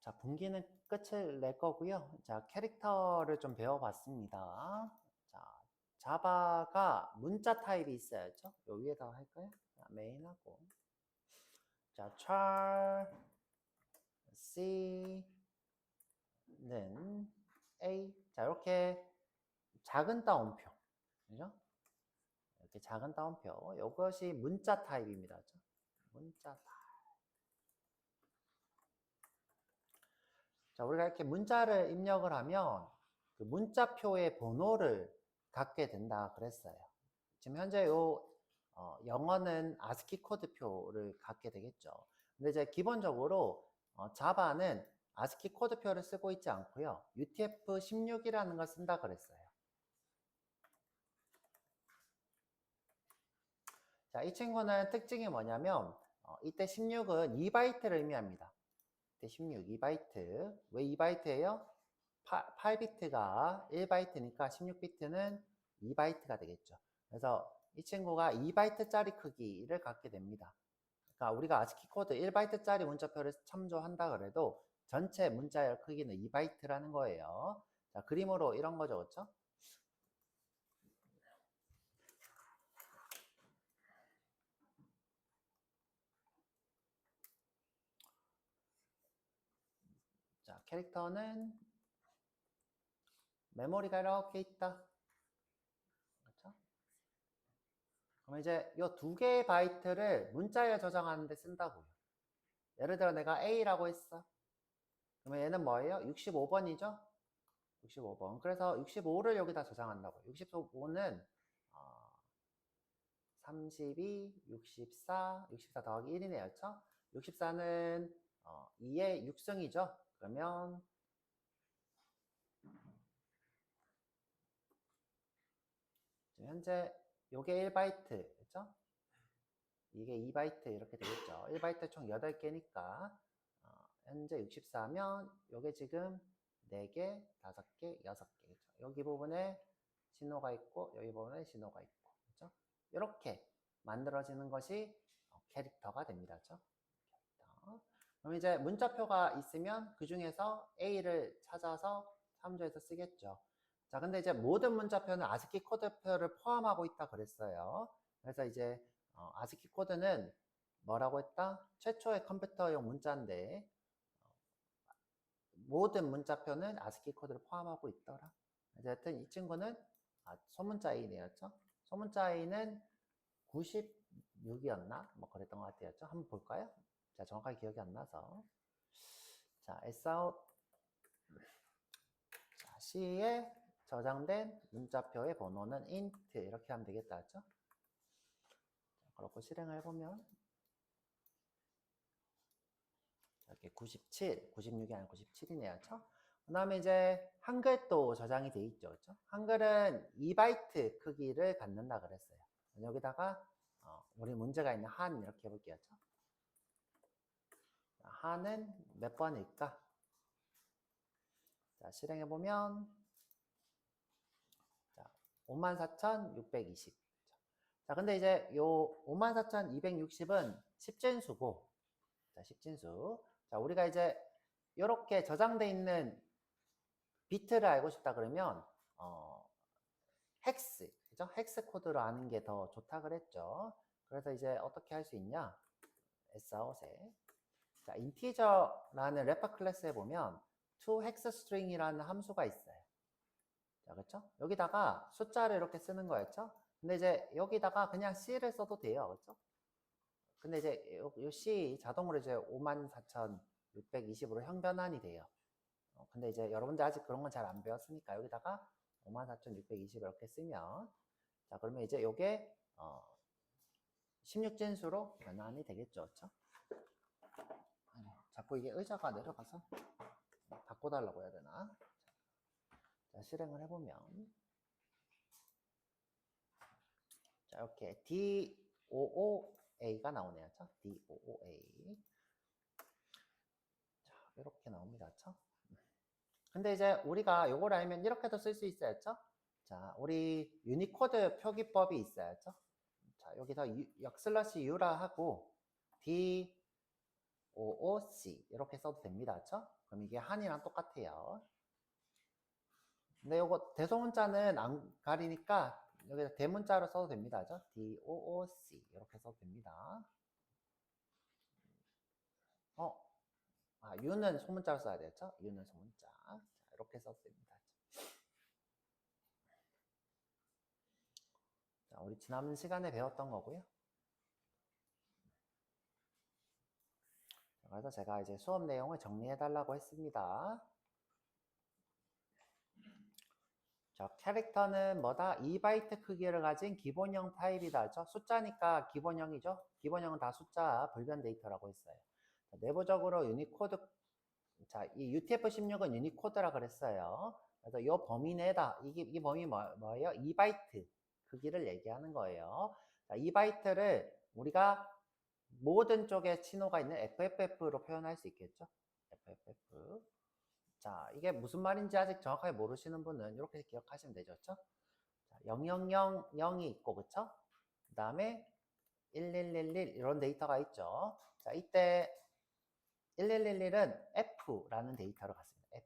자, 분기는 끝을 낼 거고요. 자, 캐릭터를 좀 배워봤습니다. 자, 자바가 문자 타입이 있어야죠. 요 위에다가 할까요? 자, 메인하고. 자, char C는 A. 자, 이렇게 작은 따옴표. 그죠? 이렇게 작은 따옴표. 이것이 문자 타입입니다. 그죠? 문자 타입. 자, 우리가 이렇게 문자를 입력을 하면 그 문자표의 번호를 갖게 된다 그랬어요. 지금 현재 영어는 아스키 코드표를 갖게 되겠죠. 근데 이제 기본적으로 자바는 아스키 코드표를 쓰고 있지 않고요. UTF-16이라는 걸 쓴다 그랬어요. 자, 이 친구는 특징이 뭐냐면 이때 16은 2바이트를 의미합니다. 이때 16, 2바이트. 왜 2바이트예요? 8비트가 1바이트니까 16비트는 2바이트가 되겠죠. 그래서 이 친구가 2바이트짜리 크기를 갖게 됩니다. 그러니까 우리가 아스키 코드 1바이트짜리 문자표를 참조한다 그래도 전체 문자열 크기는 2바이트라는 거예요. 자, 그림으로 이런 거죠, 그렇죠? 자, 캐릭터는 메모리가 이렇게 있다. 그렇죠? 그럼 이제 이 두 개의 바이트를 문자에 저장하는 데 쓴다고요. 예를 들어 내가 A라고 했어. 그러면 얘는 뭐예요? 65번이죠? 65번. 그래서 65를 여기다 저장한다고요. 65는 32, 64, 64 더하기 1이네요. 그렇죠? 64는 2의 6승이죠. 그러면 현재 요게 1바이트, 그렇죠? 이게 2바이트 이렇게 되겠죠. 1바이트 총 8개니까 현재 64면 요게 지금 4개, 5개, 6개. 그렇죠? 여기 부분에 신호가 있고 여기 부분에 신호가 있고. 그렇죠? 이렇게 만들어지는 것이 캐릭터가 됩니다. 그렇죠? 캐릭터. 그럼 이제 문자표가 있으면 그 중에서 A를 찾아서 참조해서 쓰겠죠. 자, 근데 이제 모든 문자표는 아스키 코드표를 포함하고 있다 그랬어요. 그래서 이제 아스키 코드는 뭐라고 했다? 최초의 컴퓨터용 문자인데 모든 문자표는 아스키 코드를 포함하고 있더라. 하여튼 이 친구는 소문자 A네였죠. 소문자 A는 96이었나? 뭐 그랬던 것 같아요. 한번 볼까요? 자, 정확하게 기억이 안 나서. 자, Sout C에 저장된 문자표의 번호는 int 이렇게 하면 되겠다. 그죠? 그렇고 실행을 해보면 이렇게 97, 96이 아니라 97이네요. 그렇죠? 그 다음에 이제 한글도 저장이 돼 있죠. 그렇죠? 한글은 2바이트 크기를 갖는다 그랬어요. 여기다가 우리 문제가 있는 한 이렇게 해볼게요. 그렇죠? 한은 몇 번일까? 자, 실행해보면 54,620. 자, 근데 이제 요 54,260은 10진수고, 자, 10진수. 자, 우리가 이제 이렇게 저장돼 있는 비트를 알고 싶다 그러면, 헥스, 그죠? 헥스 코드로 아는 게 더 좋다 그랬죠. 그래서 이제 어떻게 할 수 있냐? Sout에. 자, 인티저라는 래퍼 클래스에 보면 toHexString이라는 함수가 있어요. 자, 그렇죠? 여기다가 숫자를 이렇게 쓰는 거였죠? 근데 이제 여기다가 그냥 C를 써도 돼요. 그렇죠? 근데 이제 요 C 자동으로 이제 54,620으로 형변환이 돼요. 근데 이제 여러분들 아직 그런 건 잘 안 배웠으니까 여기다가 54,620 이렇게 쓰면 자, 그러면 이제 요게 16진수로 변환이 되겠죠. 그렇죠? 자꾸 이게 의자가 내려가서 바꿔달라고 해야 되나? 자, 실행을 해보면 자, 이렇게 DOOA가 나오네요. 그렇죠? DOOA. 자, 이렇게 나옵니다. 그렇죠? 근데 이제 우리가 요걸 알면 이렇게도 쓸 수 있어야죠. 자, 우리 유니코드 표기법이 있어야죠. 자, 여기서 역슬러시 U라 하고 DOOC 이렇게 써도 됩니다. 그렇죠? 그럼 이게 한이랑 똑같아요. 근데 요거 대소문자는 안 가리니까 여기다 대문자로 써도 됩니다. 그죠? DOOC 이렇게 써도 됩니다. U는 소문자로 써야 되겠죠? U는 소문자. 자, 이렇게 써도 됩니다. 자, 우리 지난 시간에 배웠던 거고요. 그래서 제가 이제 수업 내용을 정리해 달라고 했습니다. 자, 캐릭터는 뭐다? 2바이트 크기를 가진 기본형 타입이다. 그렇죠? 숫자니까 기본형이죠. 기본형은 다 숫자 불변 데이터라고 했어요. 자, 내부적으로 유니코드, 자, 이 UTF-16은 유니코드라 그랬어요. 그래서 이 범위 내다. 이 범위 뭐예요? 2바이트 크기를 얘기하는 거예요. 자, 2바이트를 우리가 모든 쪽에 신호가 있는 FFF로 표현할 수 있겠죠? FFF. 자, 이게 무슨 말인지 아직 정확하게 모르시는 분은 이렇게 기억하시면 되죠. 그쵸? 자, 0000이 있고, 그쵸? 그 다음에 1111 이런 데이터가 있죠. 자, 이때 1111은 F라는 데이터로 갔습니다.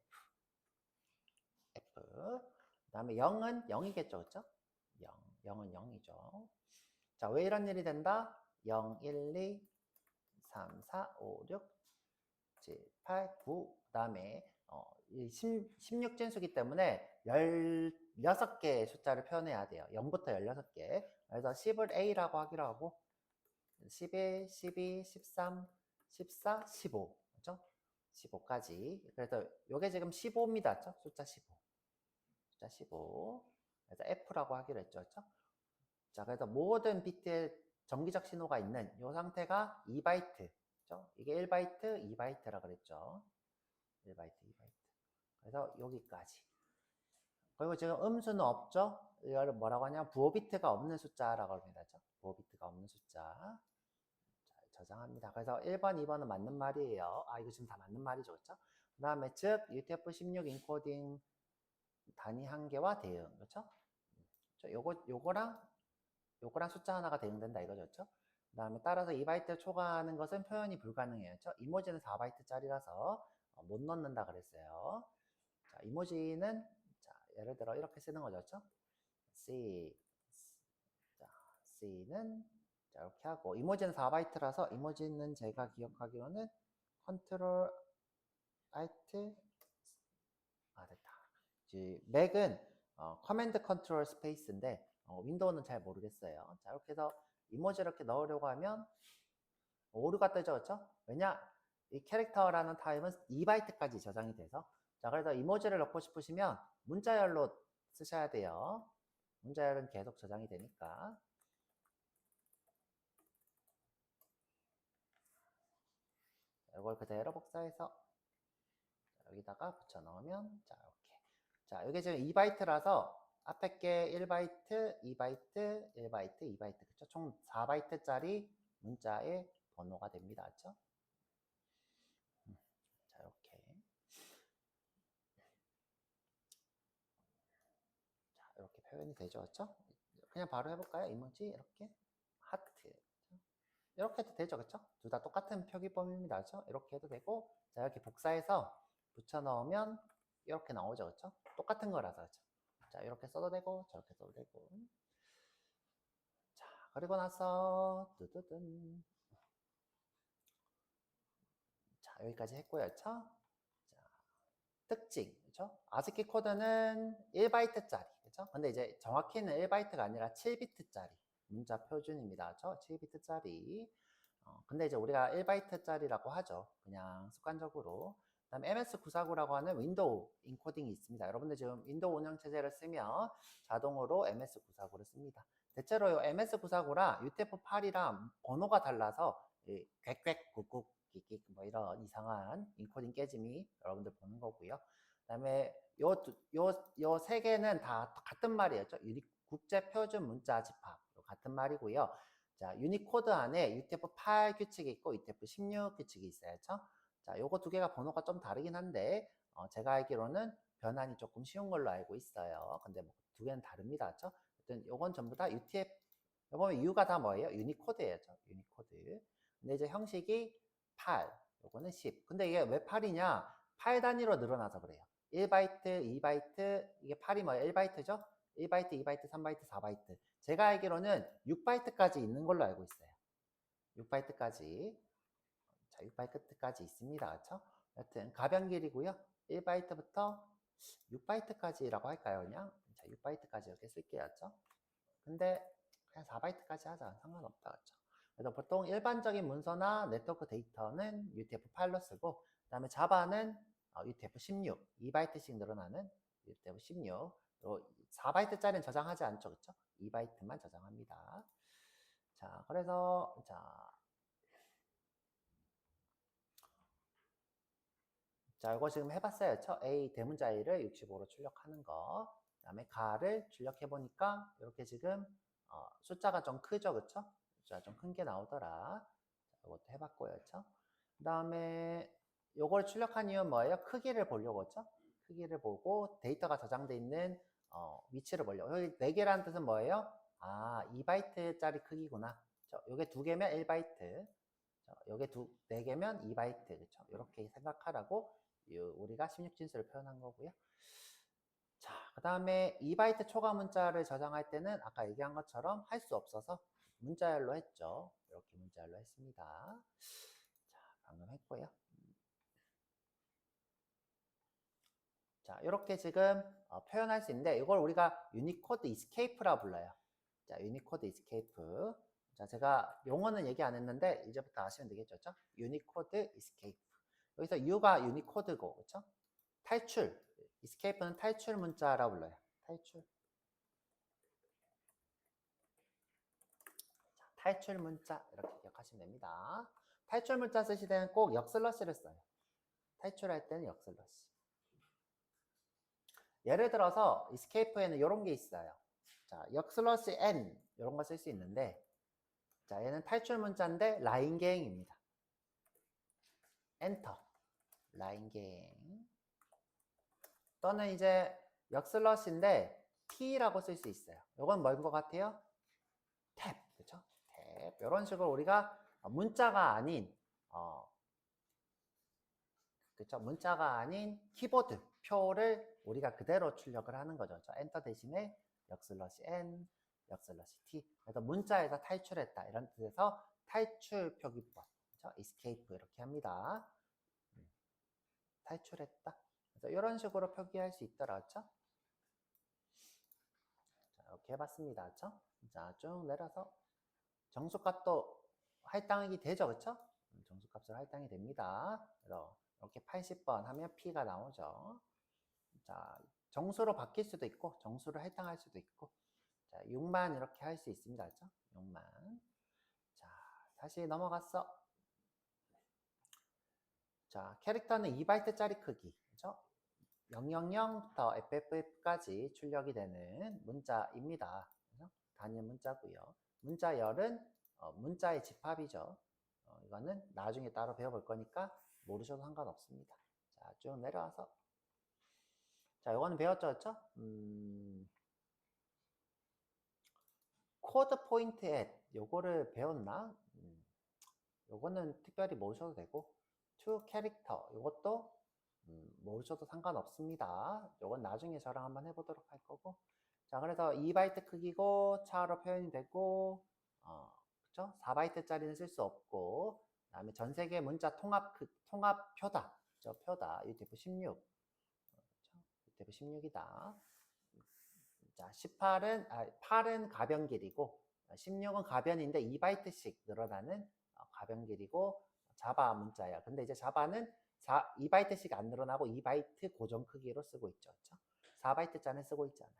F. 그 다음에 0은 0이겠죠. 그쵸? 0은 0이죠. 자, 왜 이런 일이 된다? 0, 1, 2, 3, 4, 5, 6, 7, 8, 9. 그 다음에 16진수기 때문에 16개의 숫자를 표현해야 돼요. 0부터 16개. 그래서 10을 A라고 하기로 하고 11, 12, 13, 14, 15. 그렇죠? 15까지. 그래서 이게 지금 15입니다. 그렇죠? 숫자 15. 숫자 15. 그래서 F라고 하기로 했죠. 그렇죠? 자, 그래서 모든 비트에 정기적 신호가 있는 이 상태가 2바이트. 그렇죠? 이게 1바이트, 2바이트라 그랬죠. 1바이트, 2바이트. 그래서 여기까지. 그리고 지금 음수는 없죠? 이거를 뭐라고 하냐면 부호 비트가 없는 숫자라고 합니다. 부호 비트가 없는 숫자. 자, 저장합니다. 그래서 1번, 2번은 맞는 말이에요. 이거 지금 다 맞는 말이죠. 그렇죠? 그 다음에 즉 UTF-16 인코딩 단위 한 개와 대응. 그렇죠? 요거랑 숫자 하나가 대응된다 이거죠. 그렇죠? 그 다음에 따라서 2바이트 초과하는 것은 표현이 불가능해요. 그렇죠? 이모지는 4바이트짜리라서 못 넣는다 그랬어요. 자, 이모지는 자, 예를 들어 이렇게 쓰는 거죠. 그렇죠? C. 자, C는 자, 이렇게 하고 이모지는 4바이트라서 이모지는 제가 기억하기로는 컨트롤 알트 됐다. 맥은 커맨드 컨트롤 스페이스인데 윈도우는 잘 모르겠어요. 자, 이렇게 해서 이모지 이렇게 넣으려고 하면 오류가 뜨죠. 그렇죠? 왜냐? 이 캐릭터라는 타입은 2바이트까지 저장이 돼서 자, 그래서 이모지를 넣고 싶으시면 문자열로 쓰셔야 돼요. 문자열은 계속 저장이 되니까. 이걸 그대로 복사해서 여기다가 붙여 넣으면 자, 이렇게. 자, 이게 지금 2바이트라서 앞에 게 1바이트, 2바이트, 1바이트, 2바이트. 그쵸? 총 4바이트짜리 문자의 번호가 됩니다. 그쵸? 자, 이렇게. 자, 이렇게 표현이 되죠. 그쵸? 그냥 바로 해볼까요? 이모지 이렇게. 하트. 이렇게 해도 되죠. 그쵸? 둘 다 똑같은 표기법입니다. 그쵸? 이렇게 해도 되고, 자, 이렇게 복사해서 붙여 넣으면 이렇게 나오죠. 그쵸? 똑같은 거라서. 그쵸? 자, 이렇게 써도 되고, 저렇게 써도 되고. 자, 그리고 나서, 뚜뚜둔. 자, 여기까지 했고요. 그쵸? 자, 특징. 그쵸? 아스키 코드는 1바이트짜리. 그쵸? 근데 이제 정확히는 1바이트가 아니라 7비트짜리 문자 표준입니다. 그쵸? 7비트짜리. 근데 이제 우리가 1바이트짜리라고 하죠. 그냥 습관적으로. 그다음에 MS949라고 하는 윈도우 인코딩이 있습니다. 여러분들 지금 윈도우 운영체제를 쓰면 자동으로 MS949를 씁니다. 대체로 MS949랑 UTF-8이랑 번호가 달라서 꽥꽥 꾹꾹 끽끽 뭐 이런 이상한 인코딩 깨짐이 여러분들 보는 거고요. 그다음에 요 세 개는 다 같은 말이었죠. 국제 표준 문자 집합 같은 말이고요. 자, 유니코드 안에 UTF-8 규칙이 있고 UTF-16 규칙이 있어요. 그렇죠? 자, 요거 두 개가 번호가 좀 다르긴 한데 제가 알기로는 변환이 조금 쉬운 걸로 알고 있어요. 근데 뭐 두 개는 다릅니다. 그렇죠? 어쨌든 요건 전부 다 UTF 요거 U가 다 뭐예요? 유니코드예요. 유니코드. 근데 이제 형식이 8, 요거는 10. 근데 이게 왜 8이냐? 8 단위로 늘어나서 그래요. 1바이트, 2바이트, 이게 8이 뭐예요? 1바이트죠? 1바이트, 2바이트, 3바이트, 4바이트. 제가 알기로는 6바이트까지 있는 걸로 알고 있어요. 6바이트까지. 자, 6바이트까지 있습니다. 그렇죠? 여튼 가변 길이고요. 1바이트부터 6바이트까지라고 할까요? 그냥 자, 6바이트까지 이렇게 쓸게요. 그렇죠? 근데 그냥 4바이트까지 하자. 상관없다. 그렇죠? 그래서 보통 일반적인 문서나 네트워크 데이터는 UTF-8로 쓰고 그 다음에 자바는 UTF-16 2바이트씩 늘어나는 UTF-16 4바이트짜리는 저장하지 않죠. 그렇죠? 2바이트만 저장합니다. 자, 그래서 자, 이거 지금 해봤어요. A 대문자 A를 65로 출력하는 거. 그 다음에 가를 출력해보니까 이렇게 지금 숫자가 좀 크죠. 그쵸? 숫자가 좀 큰 게 나오더라. 이것도 해봤고요. 그쵸? 그 다음에 요걸 출력한 이유는 뭐예요? 크기를 보려고 그죠? 크기를 보고 데이터가 저장돼 있는 위치를 보려고. 여기 4개라는 뜻은 뭐예요? 아, 2바이트짜리 크기구나. 요게 2개면 1바이트. 요게 4개면 2바이트. 그쵸? 이렇게 생각하라고 우리가 16진수를 표현한 거고요. 자, 그 다음에 2바이트 초과 문자를 저장할 때는 아까 얘기한 것처럼 할 수 없어서 문자열로 했죠. 이렇게 문자열로 했습니다. 자, 방금 했고요. 자, 이렇게 지금 표현할 수 있는데 이걸 우리가 유니코드 이스케이프라 불러요. 자, 유니코드 이스케이프. 자, 제가 용어는 얘기 안 했는데 이제부터 아시면 되겠죠. 유니코드 이스케이프. 여기서 U가 유니코드고, 그렇죠? 탈출. escape는 탈출 문자라고 불러요. 탈출. 자, 탈출 문자 이렇게 기억하시면 됩니다. 탈출 문자 쓰실 때는 꼭 역슬러시를 써요. 탈출할 때는 역슬러시. 예를 들어서 escape에는 이런 게 있어요. 자, 역슬러시 n 이런 거 쓸 수 있는데 자, 얘는 탈출 문자인데 라인 개행입니다. 엔터. 라인 개행. 또는 이제 역슬러시인데 t라고 쓸 수 있어요. 이건 뭐인 것 같아요? 탭, 그렇죠? 탭. 이런 식으로 우리가 문자가 아닌 그렇죠? 문자가 아닌 키보드 표를 우리가 그대로 출력을 하는 거죠. 엔터 대신에 역슬러시 n, 역슬러시 t. 그래서 문자에서 탈출했다 이런 뜻에서 탈출 표기법, 그렇죠? escape 이렇게 합니다. 탈출했다. 그래서 이런 식으로 표기할 수 있더라, 그렇죠? 자, 이렇게 해봤습니다, 그렇죠? 자, 쭉 내려서 정수값도 할당이 되죠, 그렇죠? 정수값으로 할당이 됩니다. 그래서 이렇게 80번 하면 P가 나오죠. 자, 정수로 바뀔 수도 있고 정수를 할당할 수도 있고 자, 6만 이렇게 할 수 있습니다. 그렇죠? 6만. 자, 다시 넘어갔어. 자, 캐릭터는 2바이트짜리 크기. 그렇죠? 000부터 FFF까지 출력이 되는 문자입니다. 그렇죠? 단위 문자고요. 문자열은 문자의 집합이죠. 이거는 나중에 따로 배워볼 거니까 모르셔도 상관없습니다. 자, 쭉 내려와서 자, 이거는 배웠죠, 그렇죠? 코드 포인트 앳 요거를 배웠나? 요거는 특별히 모르셔도 되고 to 캐릭터 요것도 모르셔도 상관없습니다. 요건 나중에 저랑 한번 해보도록 할 거고 자, 그래서 2바이트 크기고 차로 표현이 되고 그쵸? 4바이트짜리는 쓸 수 없고 그 다음에 전 세계 문자 통합 표다. 저 표다. UTF-16 UTF-16이다. 자, 8은 가변 길이고 16은 가변인데 2바이트씩 늘어나는 가변 길이고 자바 문자야. 근데 이제 자바는 2바이트씩 안 늘어나고 2바이트 고정 크기로 쓰고 있죠. 그렇죠? 4바이트짜리는 쓰고 있잖아요.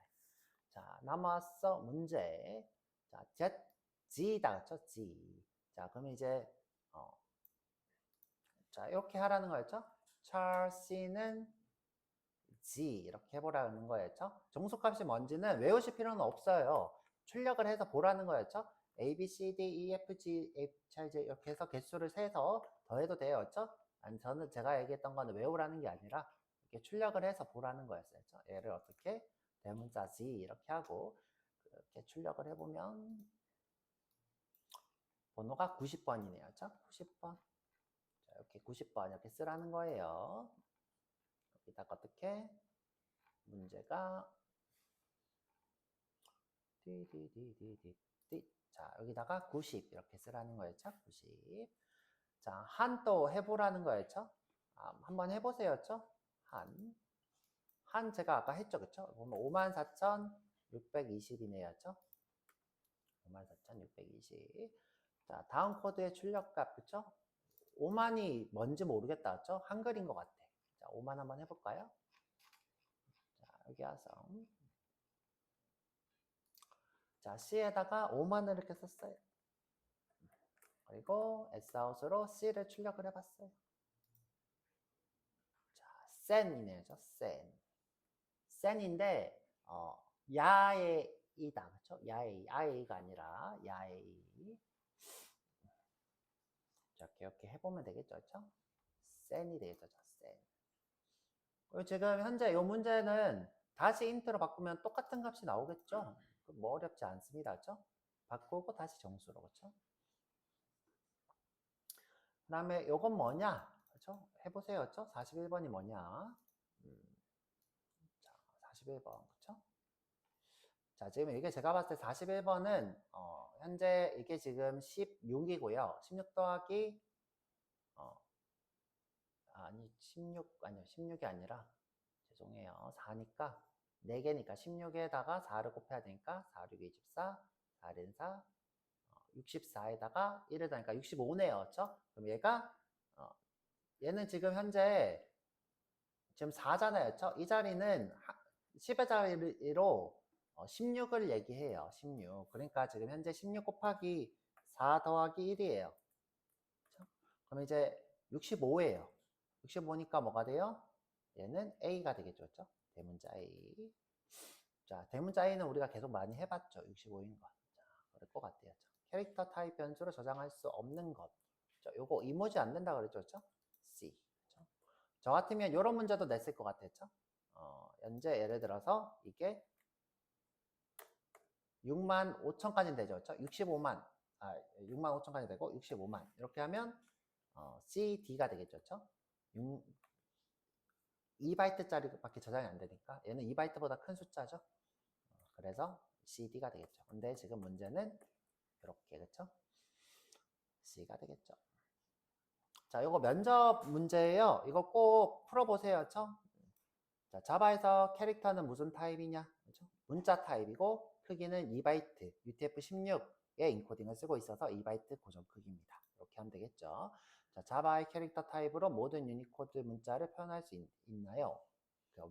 자, 남았어 문제. 자, G다. 그렇죠? G. 자, 그러면 이제 자, 이렇게 하라는 거였죠? 찰씨는 G 이렇게 해보라는 거였죠. 정수값이 뭔지는 외우실 필요는 없어요. 출력을 해서 보라는 거였죠. A, B, C, D, E, F, G, H, I, J 이렇게 해서 개수를 세서 더해도 돼요죠. 아니, 저는 제가 얘기했던 거는 외우라는 게 아니라 이렇게 출력을 해서 보라는 거였어요. 얘를 어떻게 대문자 G 이렇게 하고 이렇게 출력을 해보면 번호가 90번이네요. 90번. 자, 이렇게 90번 이렇게 쓰라는 거예요. 여기다가 어떻게 문제가 자, 여기다가 90 이렇게 쓰라는 거였죠. 90. 자, 한 또 해보라는 거였죠. 한번 해보세요죠. 한 제가 아까 했죠. 그쵸? 보면 54,620이네요. 54,620. 자, 다음 코드의 출력값, 그쵸? 5만이 뭔지 모르겠다. 그쵸? 한글인 것 같아. 자, 5만 한번 해볼까요? 자, 여기 와서. 자, C에다가 5만을 이렇게 썼어요. 그리고 Sout으로 C를 출력을 해봤어요. 자, 센이네요. 센인데, 야에이다. 그쵸? 야에이가 아니라, 야에이. 자, 이렇게 해보면 되겠죠. 그쵸? 센이 되겠죠. 센. 그리고 지금 현재 이 문제는 다시 인트로 바꾸면 똑같은 값이 나오겠죠? 뭐 어렵지 않습니다. 그쵸? 바꾸고 다시 정수로. 그쵸? 그 다음에 요건 뭐냐? 그쵸? 해보세요. 그쵸? 41번이 뭐냐? 자, 41번. 그쵸? 자, 지금 이게 제가 봤을 때 41번은, 현재 이게 지금 16이고요. 16 더하기, 아니요. 16이 아니라, 죄송해요. 4니까, 4개니까 16에다가 4를 곱해야 되니까, 4, 6, 24, 4, 1, 4, 64에다가 1을 더하니까 65네요. 그쵸? 그럼 얘가, 얘는 지금 현재, 지금 4잖아요. 그쵸? 이 자리는 10의 자리로 16을 얘기해요. 16. 그러니까 지금 현재 16 곱하기 4 더하기 1이에요. 그쵸? 그럼 이제 65예요. 65니까 뭐가 돼요? 얘는 A가 되겠죠. 그쵸? 대문자 A. 자, 대문자 A는 우리가 계속 많이 해봤죠. 65인 것. 자, 그럴 것 같아요. 캐릭터 타입 변수로 저장할 수 없는 것. 자, 요거 이모지 안 된다 그랬죠. 그쵸? C. 그쵸? 저 같으면 이런 문제도 냈을 것 같았죠. 현재 예를 들어서 이게 6만 5천까지 되죠. 그렇죠? 65만, 6만 5천까지 되고 65만. 이렇게 하면 C, D가 되겠죠. 그렇죠? 2바이트짜리밖에 저장이 안 되니까 얘는 2바이트보다 큰 숫자죠. 그래서 C, D가 되겠죠. 근데 지금 문제는 이렇게 그렇죠? C가 되겠죠. 자, 이거 면접 문제예요. 이거 꼭 풀어보세요. 그렇죠? 자, 자바에서 캐릭터는 무슨 타입이냐? 그렇죠? 문자 타입이고 크기는 2바이트, UTF-16의 인코딩을 쓰고 있어서 2바이트 고정 크기입니다. 이렇게 하면 되겠죠. 자, 자바의 캐릭터 타입으로 모든 유니코드 문자를 표현할 수 있나요?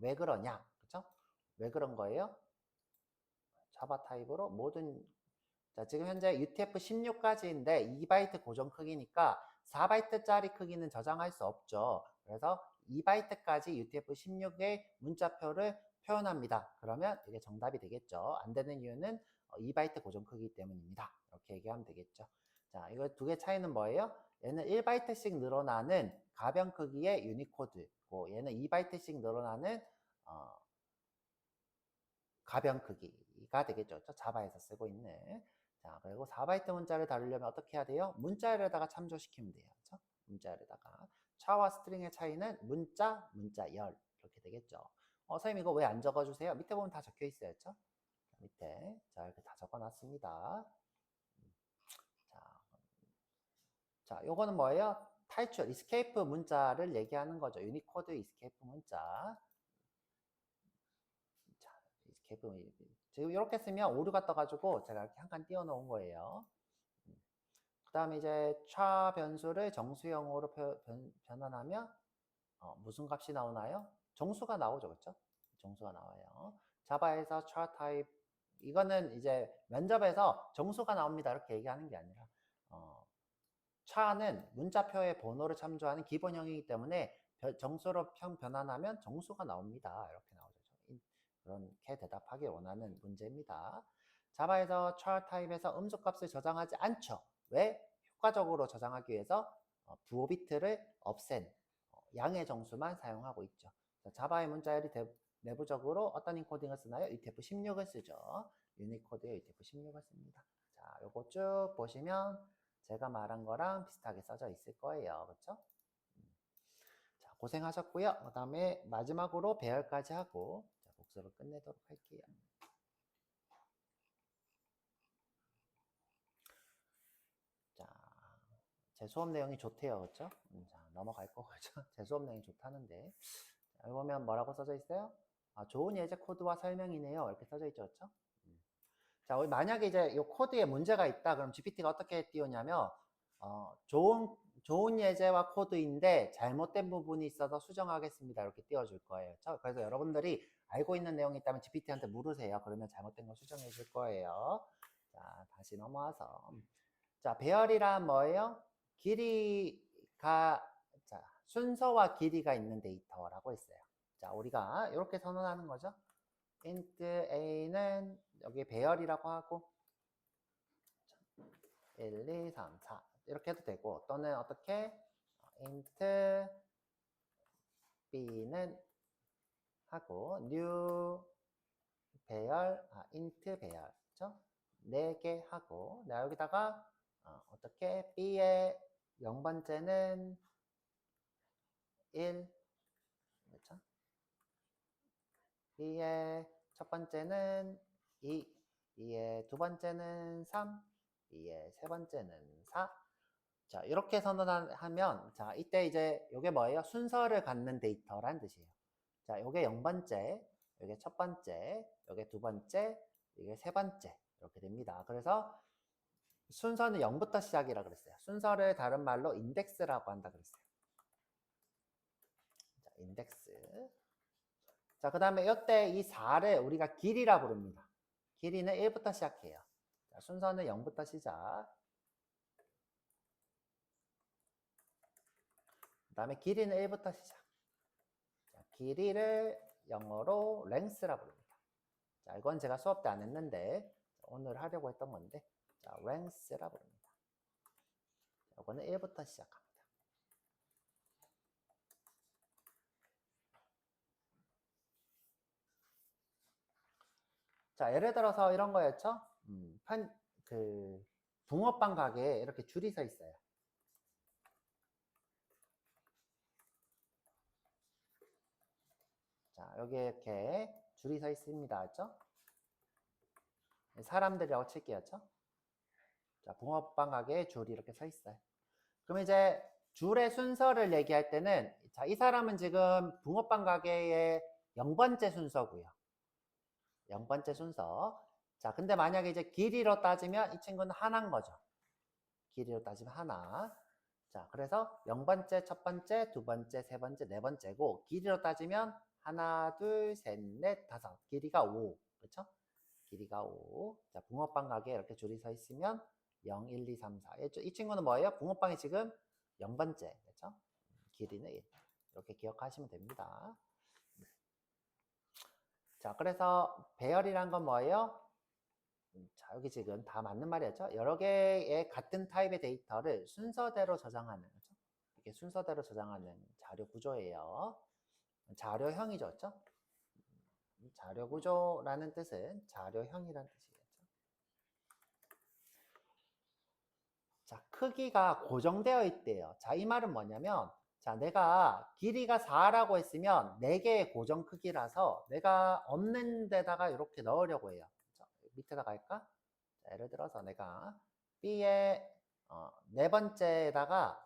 왜 그러냐? 그렇죠? 왜 그런 거예요? 자바 타입으로 모든 자, 지금 현재 UTF-16까지인데 2바이트 고정 크기니까 4바이트짜리 크기는 저장할 수 없죠. 그래서 2바이트까지 UTF-16의 문자표를 표현합니다. 그러면 이게 정답이 되겠죠. 안 되는 이유는 2바이트 고정 크기 때문입니다. 이렇게 얘기하면 되겠죠. 자, 이거 두 개 차이는 뭐예요? 얘는 1바이트씩 늘어나는 가변 크기의 유니코드고 얘는 2바이트씩 늘어나는 가변 크기가 되겠죠. 자바에서 쓰고 있는. 자, 그리고 4바이트 문자를 다루려면 어떻게 해야 돼요? 문자열에다가 참조시키면 돼요. 그렇죠? 문자열에다가. 차와 스트링의 차이는 문자, 문자열 이렇게 되겠죠. 선생님 이거 왜 안 적어주세요? 밑에 보면 다 적혀 있어요. 그렇죠? 밑에 자 이렇게 다 적어놨습니다. 자, 요거는 뭐예요? 탈출, escape 문자를 얘기하는 거죠. 유니코드 escape 문자. 자, escape 지금 이렇게 쓰면 오류가 떠가지고 제가 이렇게 한 칸 띄워놓은 거예요. 그 다음에 이제 차 변수를 정수형으로 변환하면 무슨 값이 나오나요? 정수가 나오죠. 그렇죠? 정수가 나와요. 자바에서 차 타입 이거는 이제 면접에서 정수가 나옵니다. 이렇게 얘기하는 게 아니라 차는 문자표의 번호를 참조하는 기본형이기 때문에 정수로 변환하면 정수가 나옵니다. 이렇게 나오죠. 그렇게 대답하기 원하는 문제입니다. 자바에서 char 타입에서 음수값을 저장하지 않죠. 왜? 효과적으로 저장하기 위해서 부호 비트를 없앤 양의 정수만 사용하고 있죠. 자바의 문자열이 내부적으로 어떤 인코딩을 쓰나요? UTF-16을 쓰죠. 유니코드에 UTF-16을 씁니다. 자, 요거 쭉 보시면 제가 말한 거랑 비슷하게 써져 있을 거예요. 그렇죠? 고생하셨고요. 그 다음에 마지막으로 배열까지 하고 자, 복습을 끝내도록 할게요. 자, 제 수업 내용이 좋대요. 그렇죠? 자, 넘어갈 거죠. 제 수업 내용이 좋다는데. 자, 여기 보면 뭐라고 써져 있어요? 아, 좋은 예제 코드와 설명이네요. 이렇게 써져 있죠. 그렇죠? 자, 우리 만약에 이제 이 코드에 문제가 있다. 그럼 GPT가 어떻게 띄우냐면, 좋은 예제와 코드인데 잘못된 부분이 있어서 수정하겠습니다. 이렇게 띄워줄 거예요. 그래서 여러분들이 알고 있는 내용이 있다면 GPT한테 물으세요. 그러면 잘못된 거 수정해 줄 거예요. 자, 다시 넘어와서. 자, 배열이란 뭐예요? 길이가, 자, 순서와 길이가 있는 데이터라고 했어요. 자, 우리가 이렇게 선언하는 거죠. int a는 여기 배열이라고 하고 1, 2, 3, 4 이렇게 해도 되고 또는 어떻게 int b는 하고 new 배열 int 배열 그렇죠? 4개 하고 나 여기다가 어떻게 b의 0번째는 1 그렇죠? b의 첫 번째는 2 2의 두 번째는 3 2의 세 번째는 4 자, 이렇게 선언하면, 자, 이때 이제, 요게 뭐예요? 순서를 갖는 데이터란 뜻이에요. 자, 요게 0번째, 요게 첫 번째, 요게 두 번째, 이게 세 번째. 이렇게 됩니다. 그래서 순서는 0부터 시작이라 그랬어요. 순서를 다른 말로 인덱스라고 한다 그랬어요. 자, 인덱스. 자, 그 다음에 이때 이 4를 우리가 길이라 부릅니다. 길이는 1부터 시작해요. 자, 순서는 0부터 시작. 그 다음에 길이는 1부터 시작. 자, 길이를 영어로 length라 부릅니다. 자, 이건 제가 수업 때 안 했는데 오늘 하려고 했던 건데 자, length라 부릅니다. 이거는 1부터 시작합니다. 자, 예를 들어서 이런 거였죠? 붕어빵 가게에 이렇게 줄이 서 있어요. 자, 여기 이렇게 줄이 서 있습니다. 그렇죠? 사람들이라고 칠게요. 그렇죠? 자, 붕어빵 가게에 줄이 이렇게 서 있어요. 그럼 이제 줄의 순서를 얘기할 때는 자, 이 사람은 지금 붕어빵 가게의 0번째 순서고요. 0번째 순서. 자, 근데 만약에 이제 길이로 따지면 이 친구는 하나인 거죠. 길이로 따지면 하나. 자, 그래서 0번째, 첫 번째, 두 번째, 세 번째, 네 번째고 길이로 따지면 하나, 둘, 셋, 넷, 다섯. 길이가 5. 그렇죠? 길이가 5. 자, 붕어빵 가게에 이렇게 줄이 서 있으면 0, 1, 2, 3, 4. 이 친구는 뭐예요? 붕어빵이 지금 0번째. 그렇죠? 길이는 1. 이렇게 기억하시면 됩니다. 자, 그래서 배열이란 건 뭐예요? 자, 여기 지금 다 맞는 말이었죠? 여러 개의 같은 타입의 데이터를 순서대로 저장하는, 그렇죠? 이렇게 순서대로 저장하는 자료 구조예요. 자료형이죠, 그렇죠? 자료 구조라는 뜻은 자료형이라는 뜻이겠죠. 자, 크기가 고정되어 있대요. 자, 이 말은 뭐냐면, 자, 내가 길이가 4라고 했으면 4개의 고정 크기라서 내가 없는 데다가 이렇게 넣으려고 해요. 자, 밑에다 갈까? 자, 예를 들어서 내가 B의 네 번째에다가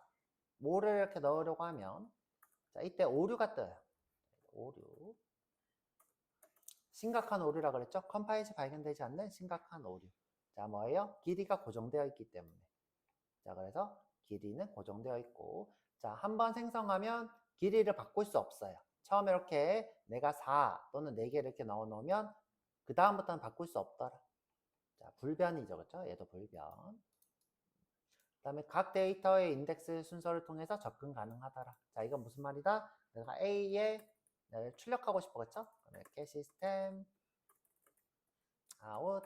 뭐를 이렇게 넣으려고 하면 자, 이때 오류가 떠요. 오류. 심각한 오류라 그랬죠? 컴파일시 발견되지 않는 심각한 오류. 자, 뭐예요? 길이가 고정되어 있기 때문에. 자, 그래서 길이는 고정되어 있고 자, 한번 생성하면 길이를 바꿀 수 없어요. 처음에 이렇게 내가 4 또는 4개 이렇게 넣어 놓으면 그 다음부터는 바꿀 수 없더라. 자, 불변이죠. 그렇죠? 얘도 불변. 그 다음에 각 데이터의 인덱스 순서를 통해서 접근 가능하더라. 자, 이건 무슨 말이다? 내가 A에 출력하고 싶어, 그렇죠? 이렇게 시스템 아웃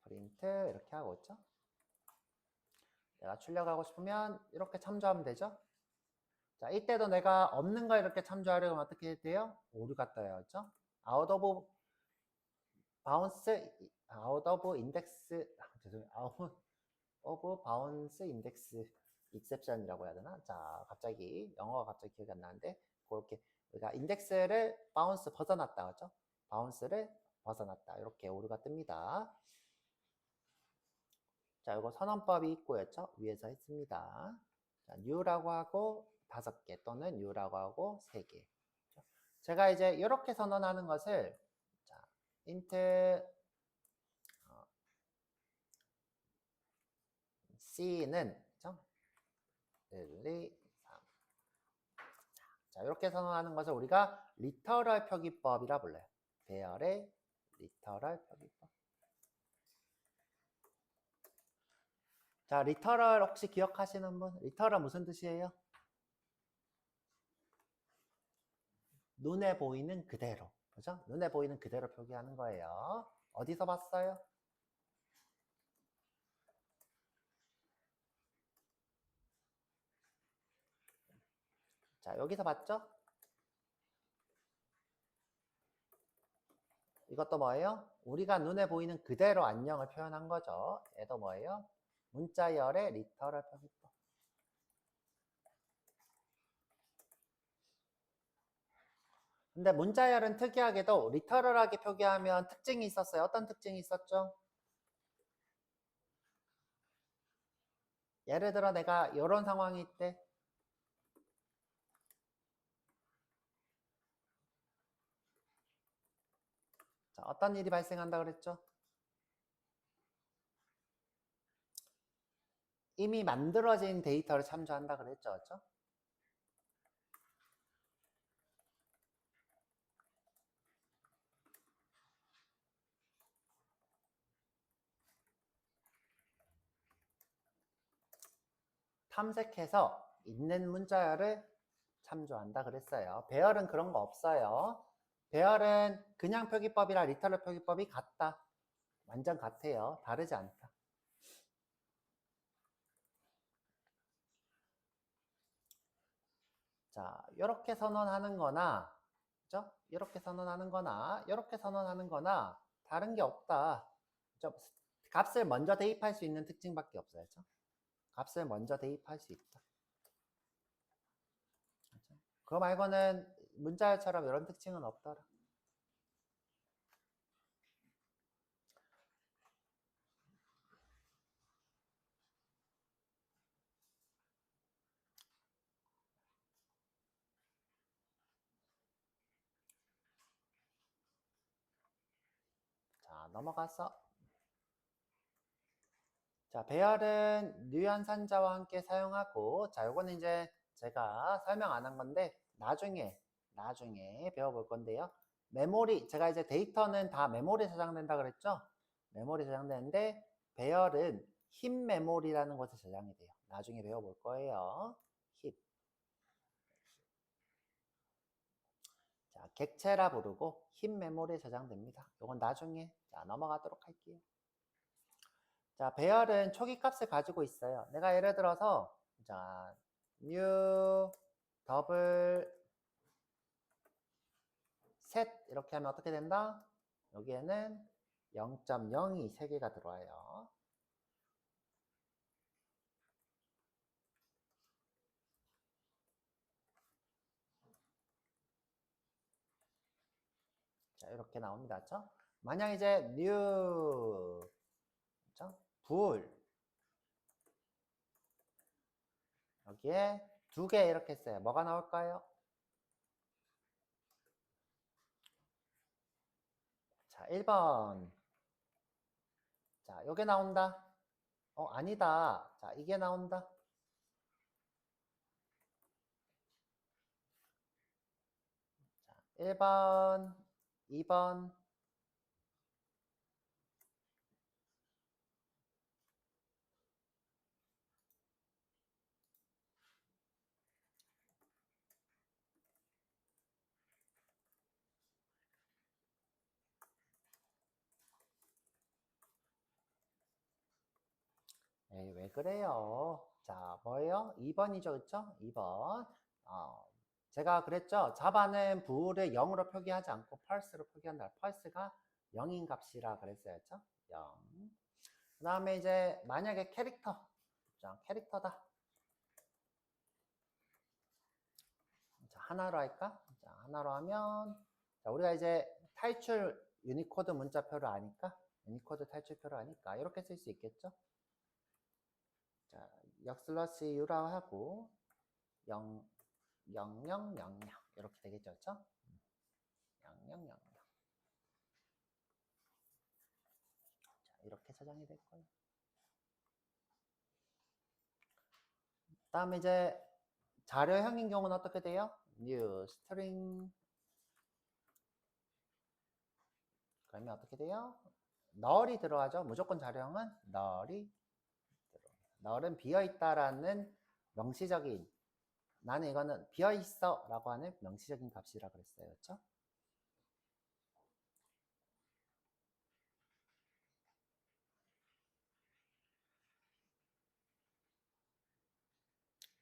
프린트 이렇게 하고 있죠. 내가 출력하고 싶으면 이렇게 참조하면 되죠. 자, 이때도 내가 없는 거 이렇게 참조하려면 어떻게 돼요? 오류가 떠요, 그렇죠? out of bounds, out of index, 죄송해요, out of bounds index exception이라고 해야 되나? 자, 갑자기 영어가 갑자기 기억이 안 나는데 그렇게 우리가 인덱스를 바운스 벗어났다 그죠? 바운스를 벗어났다 이렇게 오류가 뜹니다. 자, 이거 선언법이 있고였죠? 위에서 했습니다. 자, new라고 하고 5개 또는 new라고 하고 3개. 제가 이제 이렇게 선언하는 것을 자, int c는 그죠? 1, 2, 3. 자, 이렇게 선언하는 것을 우리가 리터럴 표기법이라 불러요. 배열의 리터럴 표기법. 자, 리터럴 혹시 기억하시는 분? 리터럴 무슨 뜻이에요? 눈에 보이는 그대로. 그죠? 눈에 보이는 그대로 표기하는 거예요. 어디서 봤어요? 자, 여기서 봤죠? 이것도 뭐예요? 우리가 눈에 보이는 그대로 안녕을 표현한 거죠. 얘도 뭐예요? 문자열의 리터럴 표기법. 근데 문자열은 특이하게도 리터럴하게 표기하면 특징이 있었어요. 어떤 특징이 있었죠? 예를 들어 내가 이런 상황이 있대. 자, 어떤 일이 발생한다 그랬죠? 이미 만들어진 데이터를 참조한다 그랬죠. 그렇죠? 탐색해서 있는 문자열을 참조한다 그랬어요. 배열은 그런 거 없어요. 배열은 그냥 표기법이랑 리터럴 표기법이 같다. 완전 같아요. 다르지 않다. 자, 이렇게 선언하는 거나, 그죠? 이렇게 선언하는 거나, 이렇게 선언하는 거나, 다른 게 없다. 그죠? 값을 먼저 대입할 수 있는 특징밖에 없어요. 그죠? 값을 먼저 대입할 수 있다. 그죠? 그거 말고는 문자열처럼 이런 특징은 없더라. 자, 넘어가서. 자, 배열은 뉴연산자와 함께 사용하고, 자, 요거는 이제 제가 설명 안 한 건데, 나중에 배워볼 건데요. 메모리, 제가 이제 데이터는 다 메모리에 저장된다 그랬죠? 메모리에 저장되는데, 배열은 힙 메모리라는 곳에 저장이 돼요. 나중에 배워볼 거예요. 힙. 자, 객체라 부르고, 힙 메모리에 저장됩니다. 요건 나중에, 자, 넘어가도록 할게요. 자, 배열은 초기 값을 가지고 있어요. 내가 예를 들어서, 자, new 더블 셋 이렇게 하면 어떻게 된다? 여기에는 0.02 3개가 들어와요. 자, 이렇게 나옵니다. 그렇죠? 만약 이제 new 그렇죠? 불 여기에 2개 이렇게 써요. 뭐가 나올까요? 자, 1번. 자, 요게 나온다. 아니다. 자, 이게 나온다. 자, 1번, 2번. 에이, 왜 그래요? 자, 뭐예요? 2번이죠, 그쵸? 2번. 제가 그랬죠? 자바는 부호를 0으로 표기하지 않고 펄스로 표기한다. 펄스가 0인 값이라 그랬어요, 그쵸? 0. 그 다음에 이제 만약에 캐릭터. 자, 캐릭터다. 하나로 할까? 자, 하나로 하면, 자, 우리가 이제 탈출 유니코드 문자표를 아니까, 유니코드 탈출표를 아니까, 이렇게 쓸 수 있겠죠? 자, 역 U라고 하고, 0, 0, 0, 0, 0. 이렇게 되겠죠? 그쵸? 0, 0, 0, 0. 자, 이렇게 저장이 될 거예요. 다음에 이제 자료형인 경우는 어떻게 돼요? new string. 그러면 어떻게 돼요? null이 들어가죠. 무조건 자료형은 null이 들어갑니다. null은 비어있다라는 명시적인, 나는 이거는 비어있어 라고 하는 명시적인 값이라 그랬어요. 그렇죠?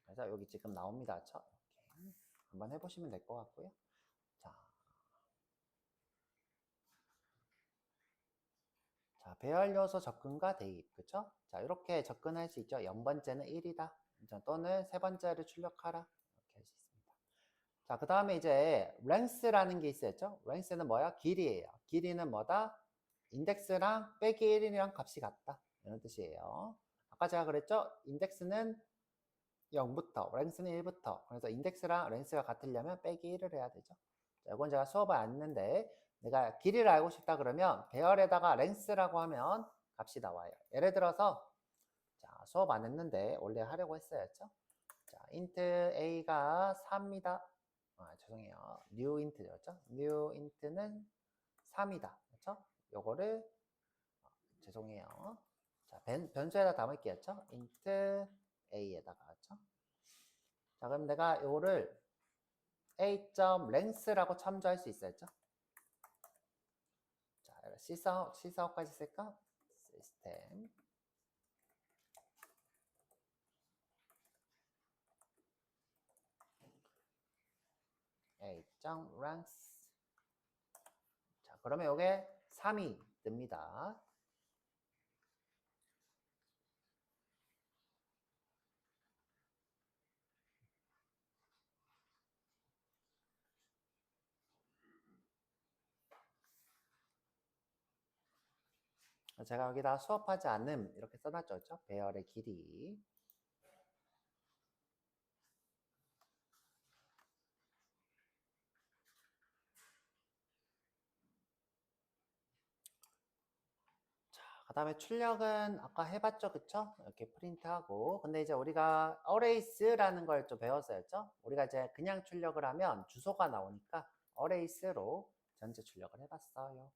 그래서 여기 지금 나옵니다. 그렇죠? 이렇게 한번 해보시면 될 것 같고요. 자, 배열 요소 접근과 대입, 그쵸? 자, 이렇게 접근할 수 있죠. 0번째는 1이다. 또는 세 번째를 출력하라. 이렇게 할 수 있습니다. 자, 그 다음에 이제 length라는 게 있었죠. length는 뭐야? 길이에요. 길이는 뭐다? 인덱스랑 빼기 1이랑 값이 같다. 이런 뜻이에요. 아까 제가 그랬죠? 인덱스는 0부터, length는 1부터. 그래서 인덱스랑 length가 같으려면 빼기 1을 해야 되죠. 자, 이건 제가 수업을 안 했는데 내가 길이를 알고 싶다 그러면 배열에다가 length라고 하면 값이 나와요. 예를 들어서 자, 수업 안 했는데 원래 하려고 했어야죠. 자, int a가 4입니다. 죄송해요. new int였죠. new int는 3이다. 그렇죠? 요거를 죄송해요. 자, 변수에다 담을게요. int a에다가 그렇죠? 자, 그럼 내가 요거를 a.length라고 참조할 수 있었죠? 자, C4까지 쓸까? 시스템 a.length. 자, 그러면 요게 3이 뜹니다. 제가 여기다 수업하지 않음 이렇게 써놨죠. 그렇죠? 배열의 길이. 자, 그 다음에 출력은 아까 해봤죠. 그쵸? 이렇게 프린트하고. 근데 이제 우리가 arrays라는 걸 좀 배웠어요. 우리가 이제 그냥 출력을 하면 주소가 나오니까 arrays로 전체 출력을 해봤어요.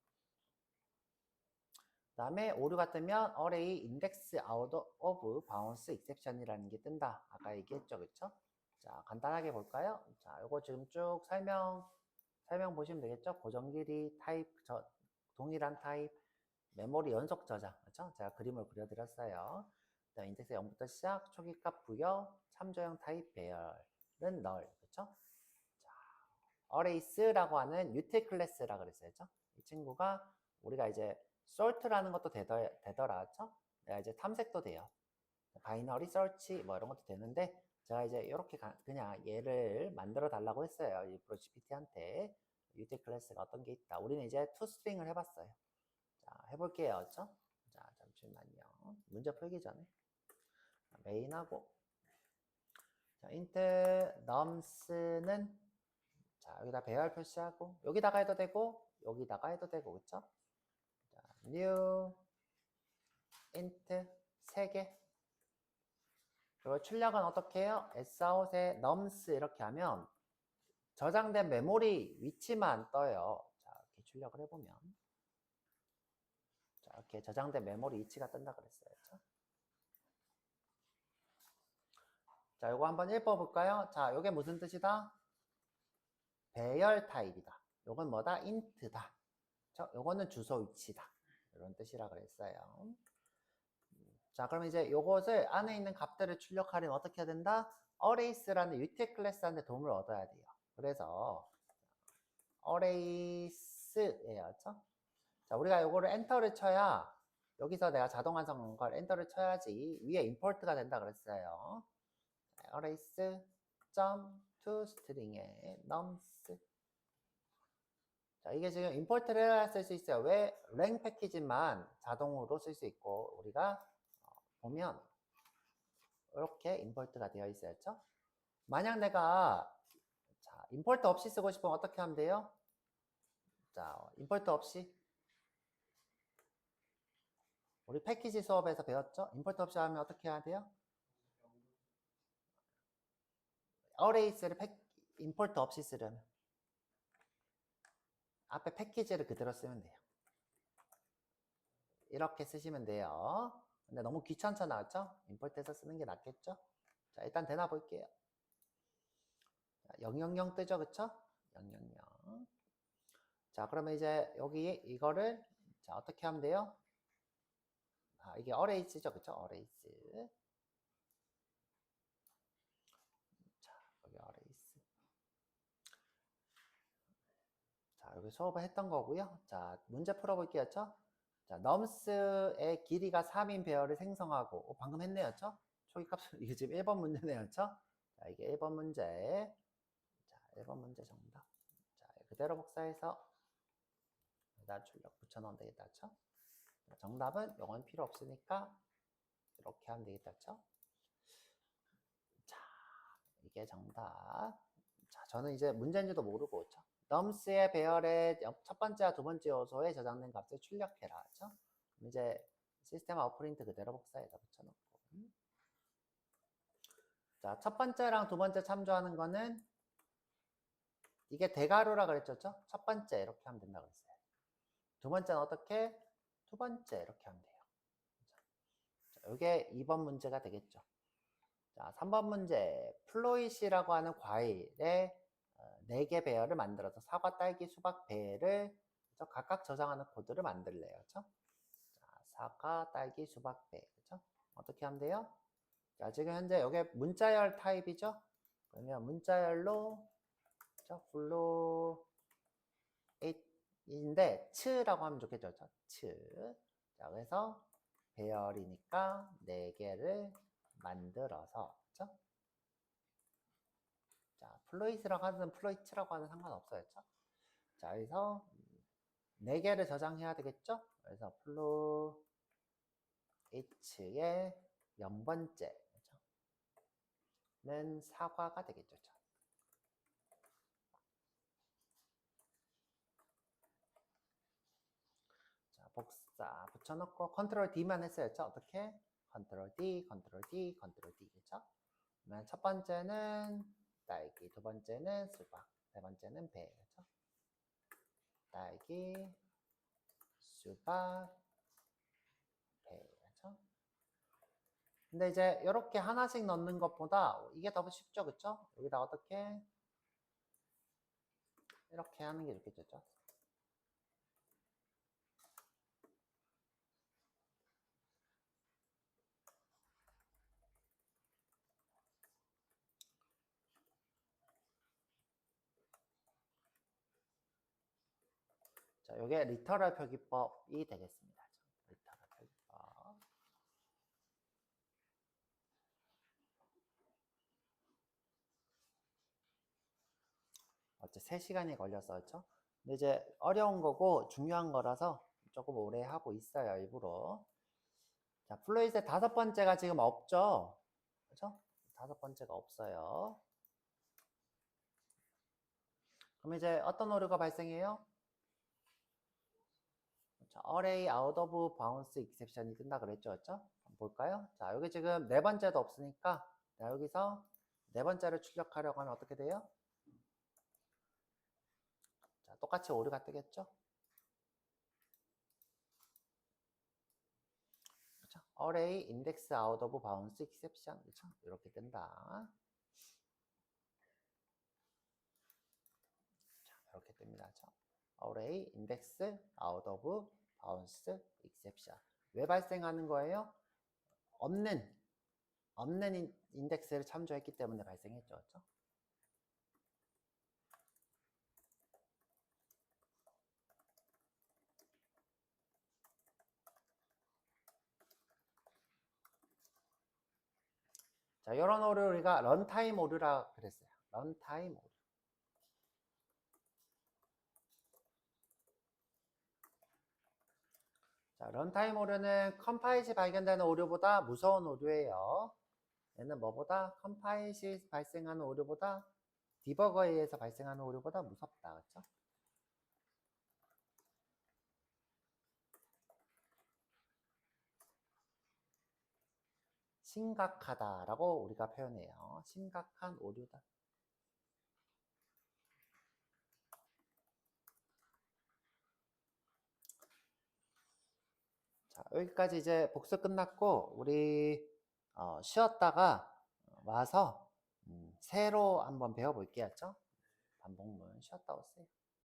그 다음에 오류가 뜨면 array index out of bounds exception이라는 게 뜬다. 아까 얘기했죠. 그쵸? 자, 간단하게 볼까요? 자, 요거 지금 쭉 설명 보시면 되겠죠? 고정 길이, 타입, 동일한 타입, 메모리 연속 저장. 그렇죠? 제가 그림을 그려드렸어요. 그다음 인덱스 0부터 시작, 초기값 부여, 참조형 타입 배열은 null. 그렇죠? 자, arrays라고 하는 util 클래스라 그랬어요. 그렇죠? 이 친구가 우리가 이제 sort라는 것도 되더라. 그렇죠? 내가 이제 탐색도 돼요. 바이너리 서치 뭐 이런 것도 되는데 제가 이제 이렇게 그냥 얘를 만들어 달라고 했어요. 일부러 GPT한테 util 클래스가 어떤 게 있다. 우리는 이제 toString을 해봤어요. 자, 해볼게요. 그렇죠? 자, 잠시만요. 문제 풀기 전에 메인하고 자, int nums는 자, 여기다 배열 표시하고 여기다가 해도 되고 여기다가 해도 되고 그렇죠? 자, new int 3개. 그리고 출력은 어떻게 해요? sout에 nums 이렇게 하면 저장된 메모리 위치만 떠요. 자, 이렇게 출력을 해보면 자, 이렇게 저장된 메모리 위치가 뜬다 그랬어요. 그렇죠? 자, 요거 한번 읽어볼까요? 자, 요게 무슨 뜻이다? 배열 타입이다. 요건 뭐다? int다. 그렇죠? 요거는 주소 위치다. 이런 뜻이라 그랬어요. 자, 그럼 이제 요것을 안에 있는 값들을 출력하려면 어떻게 해야 된다? arrays라는 util 클래스한테 도움을 얻어야 돼요. 그래서 arrays예요. 그렇죠? 자, 우리가 요거를 엔터를 쳐야 여기서 내가 자동 완성한 걸 엔터를 쳐야지 위에 임포트가 된다 그랬어요. arrays to string의 nums. 자, 이게 지금 임포트를 해야 쓸 수 있어요. 왜? 랭 패키지만 자동으로 쓸 수 있고, 우리가 보면 이렇게 임포트가 되어 있어야죠. 만약 내가 자, 임포트 없이 쓰고 싶으면 어떻게 하면 돼요? 자, 임포트 없이 우리 패키지 수업에서 배웠죠? 임포트 없이 하면 어떻게 해야 돼요? 어레이스를 임포트 없이 쓰려면 앞에 패키지를 그대로 쓰면 돼요. 이렇게 쓰시면 돼요. 근데 너무 귀찮죠, 나왔죠? 임포트해서 쓰는 게 낫겠죠? 자, 일단 되나 볼게요. 000 뜨죠, 그쵸? 000. 자, 그러면 이제 여기 이거를 자, 어떻게 하면 돼요? 아, 이게 어레이스죠, 그쵸? 어레이스. 자, 여기 어레이스. 자, 여기 수업을 했던 거고요. 자, 문제 풀어볼게요, 죠? 자, nums의 길이가 3인 배열을 생성하고 방금 했네요, 죠? 초기값은 이게 지금 1번 문제네요, 죠? 자, 이게 1번 문제. 자, 1번 문제 정답. 자, 그대로 복사해서 여기다 출력 붙여넣으면 되겠다, 죠? 정답은 영어는 필요 없으니까 이렇게 하면 되겠다, 죠? 자, 이게 정답. 자, 저는 이제 문제인지도 모르고, 죠? nums의 배열의 첫 번째와 두 번째 요소에 저장된 값을 출력해라, 죠? 이제 시스템 아웃프린트 그대로 복사해서 붙여놓고. 자, 첫 번째랑 두 번째 참조하는 거는 이게 대괄호라 그랬죠? 첫 번째 이렇게 하면 된다고 했어요. 두 번째는 어떻게? 두 번째 이렇게 하면 돼요. 자, 이게 2번 문제가 되겠죠. 자, 3번 문제. 플로잇이라고 하는 과일의 4개 배열을 만들어서 사과, 딸기, 수박, 배를 각각 저장하는 코드를 만들래요. 그렇죠? 자, 사과, 딸기, 수박, 배. 그렇죠? 어떻게 하면 돼요? 자, 지금 현재 이게 문자열 타입이죠? 그러면 문자열로 float인데 츠라고 하면 좋겠죠. 츠. 자, 그래서 배열이니까 4개를 만들어서 그렇죠? 자, 플로잇이라고 하든 플로이츠라고 하든 상관없어요. 그렇죠? 자, 그래서 4개를 저장해야 되겠죠? 그래서 float의 0번째 는 사과가 되겠죠. 자, 복사 붙여놓고 컨트롤 D만 했어요. 어떻게? 컨트롤 D, 컨트롤 D, 컨트롤 D. 그렇죠? 그러면 첫 번째는 딸기, 두 번째는 수박, 세 번째는 배. 그렇죠? 딸기, 수박, 배. 그렇죠? 근데 이제 이렇게 하나씩 넣는 것보다 이게 더 쉽죠, 그렇죠? 여기다 어떻게 이렇게 하는 게 좋겠죠. 자, 이게 리터럴 표기법이 되겠습니다. 리터럴 표기법. 어째 3시간이 걸렸었죠? 근데 이제 어려운 거고 중요한 거라서 조금 오래 하고 있어요, 일부러. 자, 플로잇의 5번째가 지금 없죠? 그죠? 5번째가 없어요. 그럼 이제 어떤 오류가 발생해요? 자, array out of bounds exception이 뜬다 그랬죠, 그렇죠? 한번 볼까요? 자, 여기 지금 4번째도 없으니까 자, 여기서 4번째를 출력하려고 하면 어떻게 돼요? 자, 똑같이 오류가 뜨겠죠? 그렇죠? array index out of bounds exception. 그렇죠? 이렇게 뜬다. 자, 이렇게 뜹니다. 그렇죠? array index out of bounds exception. 왜 발생하는 거예요? 없는 인덱스를 참조했기 때문에 발생했죠. 그렇죠? 자, 이런 오류 우리가 런타임 오류라 그랬어요. 런타임 오류. 자, 런타임 오류는 컴파일 시 발견되는 오류보다 무서운 오류예요. 얘는 뭐보다 컴파일 시 발생하는 오류보다 디버거에 의해서 발생하는 오류보다 무섭다. 그렇죠? 심각하다라고 우리가 표현해요. 심각한 오류다. 자, 여기까지 이제 복습 끝났고 우리 쉬었다가 와서 새로 한번 배워볼게요. 반복문 쉬었다 오세요.